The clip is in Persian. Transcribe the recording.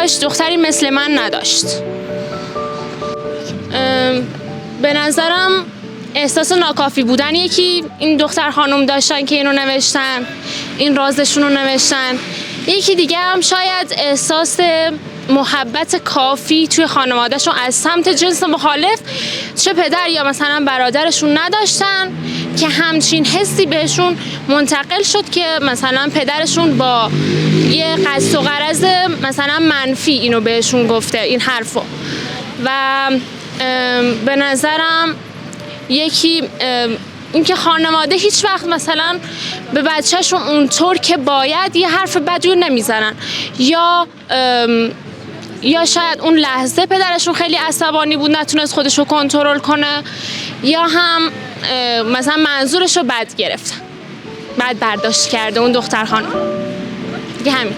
داشت، دختری مثل من نداشت. به نظرم احساس ناکافی بودن یکی این دختر خانم داشتن که اینو نوشتن، این رازشون رو نوشتن. یکی دیگه هم شاید احساس محبت کافی توی خانوادهشون از سمت جنس مخالف، چه پدر یا مثلا برادرشون نداشتن که همچین حسی بهشون منتقل شد که مثلا پدرشون با یه قصد و غرض مثلا منفی اینو بهشون گفته این حرفو. و به نظرم یکی اینکه خانواده هیچ وقت مثلا به بچهشون اونطور که باید یه حرف بدی رو نمیزنن، یا شاید اون لحظه پدرشون خیلی عصبانی بود نتونست خودش رو کنترل کنه، یا هم مثلا منظورش رو بد گرفتن، بد برداشت کرده اون دختر خانم دیگه. همین.